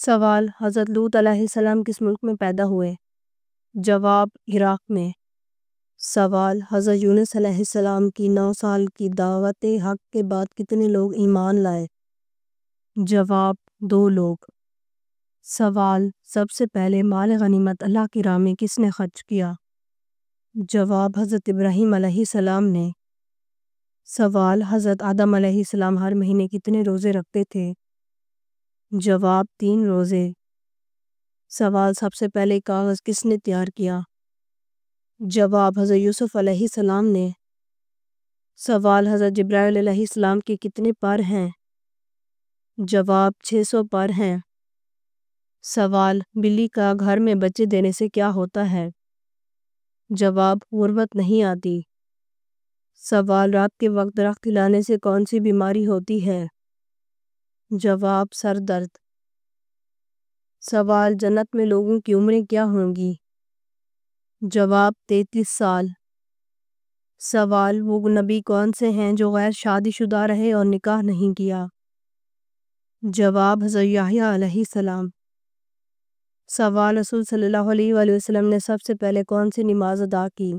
سوال: حضرت لوط علیہ السلام کس ملک میں پیدا ہوئے؟ جواب: عراق میں۔ سوال: حضرت یونس علیہ السلام کی 9 سال کی دعوت حق کے بعد کتنے لوگ ایمان لائے؟ جواب: 2 لوگ۔ سوال: سب سے پہلے مال غنیمت اللہ کی راہ میں کس نے خرچ کیا؟ جواب: حضرت ابراہیم علیہ السلام نے۔ سوال: حضرت آدم علیہ السلام ہر مہینے کتنے روزے رکھتے تھے؟ جواب: 3 روزے۔ سوال: سب سے پہلے کاغذ کس نے تیار کیا؟ جواب: حضرت یوسف علیہ السلام نے۔ سوال: حضرت جبرائیل علیہ السلام کے کتنے پر ہیں؟ جواب: 600 پر ہیں۔ سوال: بلی کا گھر میں بچے دینے سے کیا ہوتا ہے؟ جواب: غربت نہیں آتی۔ سوال: رات کے وقت درخت ہلانے سے کون سی بیماری ہوتی ہے؟ جواب: سر درد۔ سوال: جنت میں لوگوں کی عمریں کیا ہوں گی؟ جواب: 33 سال۔ سوال: وہ نبی کون سے ہیں جو غیر شادی شدہ رہے اور نکاح نہیں کیا؟ جواب: حضرت یحییٰ علیہ السلام۔ سوال: رسول صلی اللہ علیہ وآلہ وسلم نے سب سے پہلے کون سی نماز ادا کی؟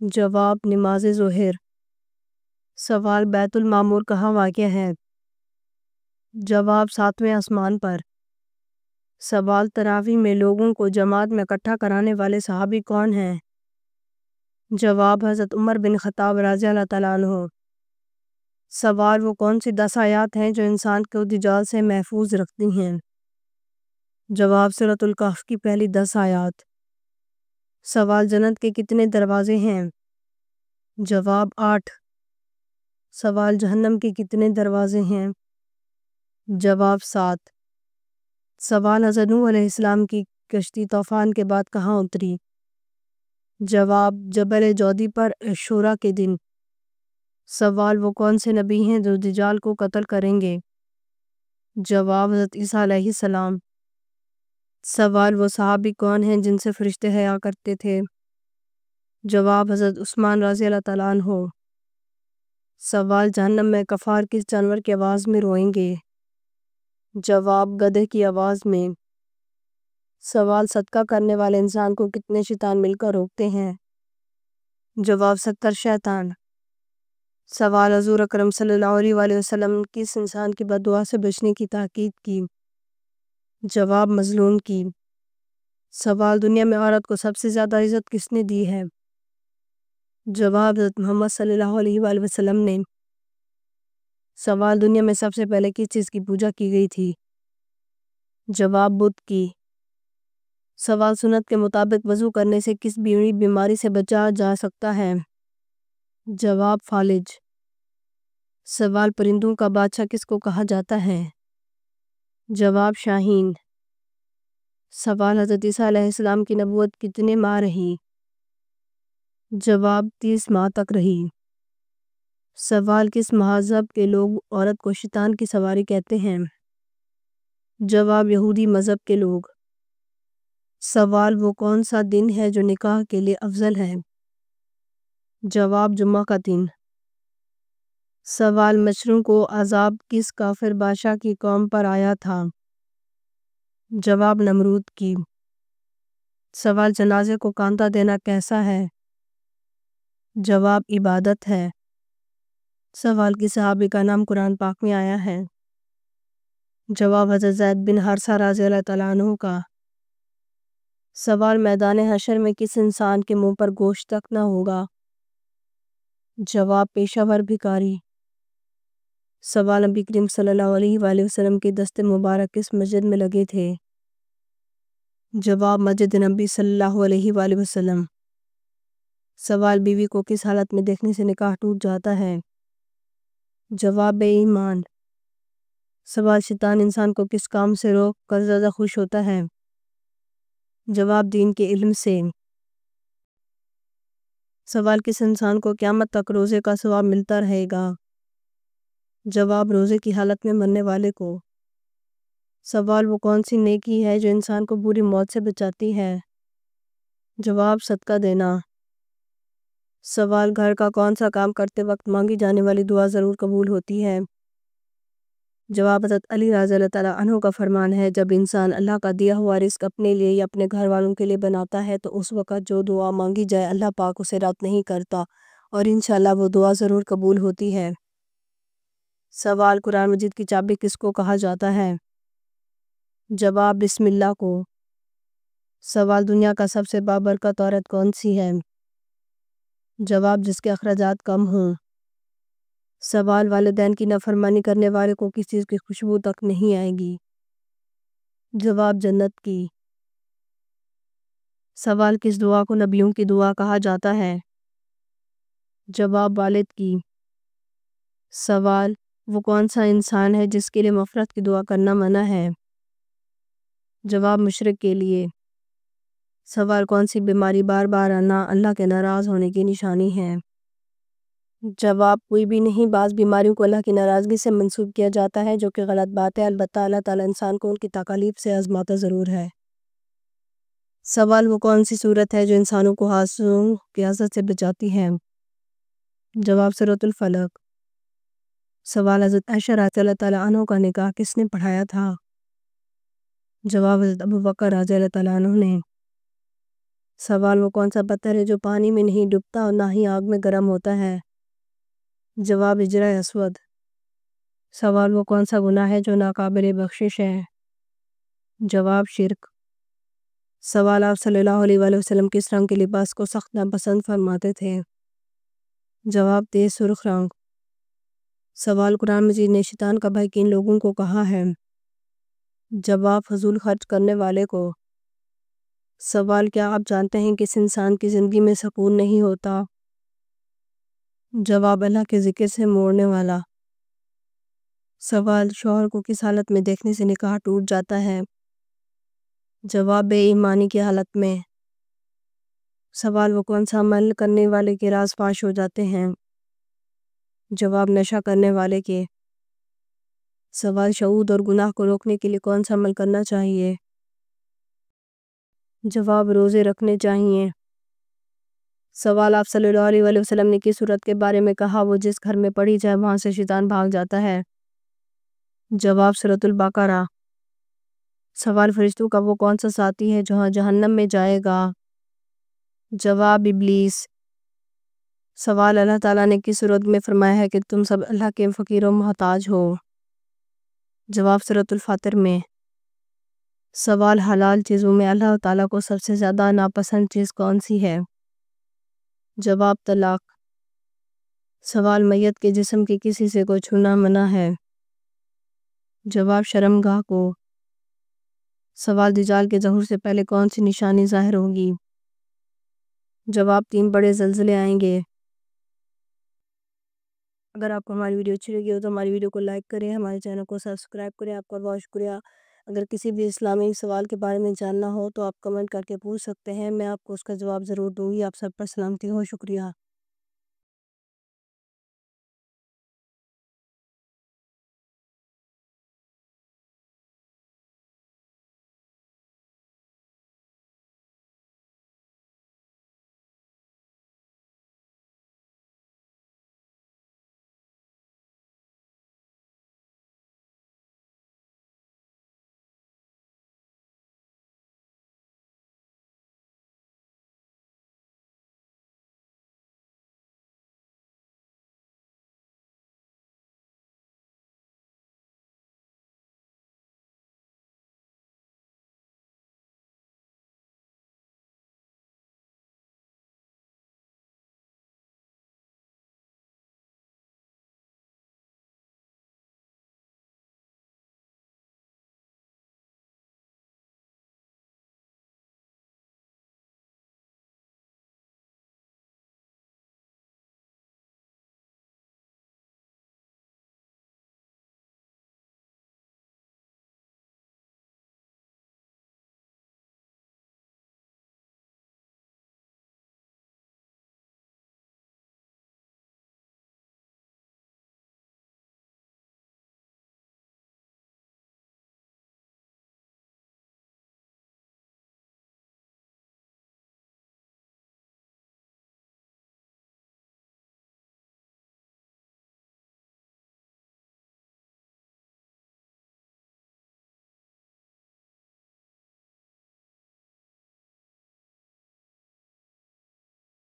جواب: نماز ظہر۔ سوال: بیت المعمور کہاں واقع ہے؟ جواب: 7ویں آسمان پر۔ سوال: تراویح میں لوگوں کو جماعت میں اکٹھا کرانے والے صحابی کون ہیں؟ جواب: حضرت عمر بن خطاب رضی اللہ تعالیٰ عنہ۔ سوال: وہ کون سی 10 آیات ہیں جو انسان کو دجال سے محفوظ رکھتی ہیں؟ جواب: سورۃ الکہف کی پہلی 10 آیات۔ سوال: جنت کے کتنے دروازے ہیں؟ جواب: 8۔ سوال: جہنم کے کتنے دروازے ہیں؟ جواب: 7۔ سوال: حضرت نوح علیہ السلام کی کشتی طوفان کے بعد کہاں اتری؟ جواب: جبل جودی پر عاشوراء کے دن۔ سوال: وہ کون سے نبی ہیں جو دجال کو قتل کریں گے؟ جواب: حضرت عیسیٰ علیہ السلام۔ سوال: وہ صحابی کون ہیں جن سے فرشتے حیا کرتے تھے؟ جواب: حضرت عثمان رضی اللہ تعالیٰ عنہ۔ سوال: جہنم میں کفار کس جانور کی آواز میں روئیں گے؟ جواب: گدھے کی آواز میں۔ سوال: صدقہ کرنے والے انسان کو کتنے شیطان مل کر روکتے ہیں؟ جواب: 70 شیطان۔ سوال: حضور اکرم صلی اللہ علیہ وآلہ وسلم کس انسان کی بد دعا سے بچنے کی تاکید کی؟ جواب: مظلوم کی۔ سوال: دنیا میں عورت کو سب سے زیادہ عزت کس نے دی ہے؟ جواب: حضرت محمد صلی اللہ علیہ وآلہ وسلم نے۔ سوال: دنیا میں سب سے پہلے کس چیز کی پوجا کی گئی تھی؟ جواب: بت کی۔ سوال: سنت کے مطابق وضو کرنے سے کس بیماری سے بچا جا سکتا ہے؟ جواب: فالج۔ سوال: پرندوں کا بادشاہ کس کو کہا جاتا ہے؟ جواب: شاہین۔ سوال: حضرت عیسیٰ علیہ السلام کی نبوت کتنے ماہ رہی؟ جواب: 30 ماہ تک رہی۔ سوال: کس مذہب کے لوگ عورت کو شیطان کی سواری کہتے ہیں؟ جواب: یہودی مذہب کے لوگ۔ سوال: وہ کون سا دن ہے جو نکاح کے لیے افضل ہے؟ جواب: جمعہ کا دن۔ سوال: مچھروں کو عذاب کس کافر بادشاہ کی قوم پر آیا تھا؟ جواب: نمرود کی۔ سوال: جنازے کو کانٹا دینا کیسا ہے؟ جواب: عبادت ہے۔ سوال: کس صحابی کا نام قرآن پاک میں آیا ہے؟ جواب: حضرت زید بن حارثہ رضی اللہ تعالیٰ عنہ کا۔ سوال: میدان حشر میں کس انسان کے منہ پر گوشت تک نہ ہوگا؟ جواب: پیشہ ور بھکاری۔ سوال: نبی کریم صلی اللہ علیہ وآلہ وسلم کے دست مبارک کس مسجد میں لگے تھے؟ جواب: مسجد نبی صلی اللہ علیہ وآلہ وسلم۔ سوال: بیوی کو کس حالت میں دیکھنے سے نکاح ٹوٹ جاتا ہے؟ جواب: بے ایمان۔ سوال: شیطان انسان کو کس کام سے روک کر زیادہ خوش ہوتا ہے؟ جواب: دین کے علم سے۔ سوال: کس انسان کو قیامت تک روزے کا ثواب ملتا رہے گا؟ جواب: روزے کی حالت میں مرنے والے کو۔ سوال: وہ کون سی نیکی ہے جو انسان کو بری موت سے بچاتی ہے؟ جواب: صدقہ دینا۔ سوال: گھر کا کون سا کام کرتے وقت مانگی جانے والی دعا ضرور قبول ہوتی ہے؟ جواب حضرت علی رضی اللہ تعالیٰ عنہ کا فرمان ہے، جب انسان اللہ کا دیا ہوا رزق اپنے لیے یا اپنے گھر والوں کے لیے بناتا ہے تو اس وقت جو دعا مانگی جائے اللہ پاک اسے رد نہیں کرتا اور انشاءاللہ وہ دعا ضرور قبول ہوتی ہے۔ سوال، قرآن مجید کی چابی کس کو کہا جاتا ہے؟ جواب، بسم اللہ کو۔ سوال، دنیا کا سب سے بابرکت عورت کون سی ہے؟ جواب، جس کے اخراجات کم ہوں۔ سوال، والدین کی نافرمانی کرنے والے کو کس چیز کی خوشبو تک نہیں آئے گی؟ جواب، جنت کی۔ سوال، کس دعا کو نبیوں کی دعا کہا جاتا ہے؟ جواب، والد کی۔ سوال، وہ کون سا انسان ہے جس کے لیے مغفرت کی دعا کرنا منع ہے؟ جواب، مشرک کے لیے۔ سوال، کون سی بیماری بار بار آنا اللہ کے ناراض ہونے کی نشانی ہے؟ جواب، کوئی بھی نہیں، بعض بیماریوں کو اللہ کی ناراضگی سے منسوب کیا جاتا ہے جو کہ غلط بات ہے، البتہ اللہ تعالیٰ انسان کو ان کی تکالیف سے آزماتا ضرور ہے۔ سوال، وہ کون سی صورت ہے جو انسانوں کو حادثوں کی اذیت سے بچاتی ہے؟ جواب، سورۃ الفلق۔ سوال، حضرت عائشہ رضی اللہ تعالیٰ عنہ کا نکاح کس نے پڑھایا تھا؟ جواب، حضرت ابوبکر رضی اللہ تعالیٰ عنہ نے۔ سوال، وہ کون سا پتھر ہے جو پانی میں نہیں ڈوبتا اور نہ ہی آگ میں گرم ہوتا ہے؟ جواب، حجرہ اسود۔ سوال، وہ کون سا گناہ ہے جو ناقابل بخشش ہے؟ جواب، شرک۔ سوال، آپ صلی اللہ علیہ وآلہ وسلم کس رنگ کے لباس کو سخت ناپسند فرماتے تھے؟ جواب، تیز سرخ رنگ۔ سوال، قرآن مجید نے شیطان کا بھائی کن لوگوں کو کہا ہے؟ جواب، فضول خرچ کرنے والے کو۔ سوال، کیا آپ جانتے ہیں کہ اس انسان کی زندگی میں سکون نہیں ہوتا؟ جواب، اللہ کے ذکر سے موڑنے والا۔ سوال، شوہر کو کس حالت میں دیکھنے سے نکاح ٹوٹ جاتا ہے؟ جواب، بے ایمانی کی حالت میں۔ سوال، وہ کون سا عمل کرنے والے کے راز فاش ہو جاتے ہیں؟ جواب، نشہ کرنے والے کے۔ سوال، شہود اور گناہ کو روکنے کے لیے کون سا عمل کرنا چاہیے؟ جواب، روزے رکھنے چاہیے۔ سوال، آپ صلی اللہ علیہ وآلہ وسلم نے کس سورت کے بارے میں کہا وہ جس گھر میں پڑھی جائے وہاں سے شیطان بھاگ جاتا ہے؟ جواب، سورۃ البقرہ۔ سوال، فرشتوں کا وہ کون سا ساتھی ہے جو جہنم میں جائے گا؟ جواب، ابلیس۔ سوال، اللہ تعالیٰ نے کس سورت میں فرمایا ہے کہ تم سب اللہ کے فقیر و محتاج ہو؟ جواب، سورۃ الفاتر میں۔ سوال، حلال چیزوں میں اللہ تعالیٰ کو سب سے زیادہ ناپسند چیز کون سی ہے؟ جواب، طلاق۔ سوال، میت کے جسم کے کسی سے کو چھونا منع ہے؟ جواب، شرمگاہ کو۔ سوال، دجال کے ظہور سے پہلے کون سی نشانی ظاہر ہوگی؟ جواب، 3 بڑے زلزلے آئیں گے۔ اگر آپ کو ہماری ویڈیو اچھی لگی ہو تو ہماری ویڈیو کو لائک کریں، ہمارے چینل کو سبسکرائب کریں۔ آپ کا بہت شکریہ۔ اگر کسی بھی اسلامی سوال کے بارے میں جاننا ہو تو آپ کمنٹ کر کے پوچھ سکتے ہیں، میں آپ کو اس کا جواب ضرور دوں گی۔ آپ سب پر سلامتی ہو، شکریہ۔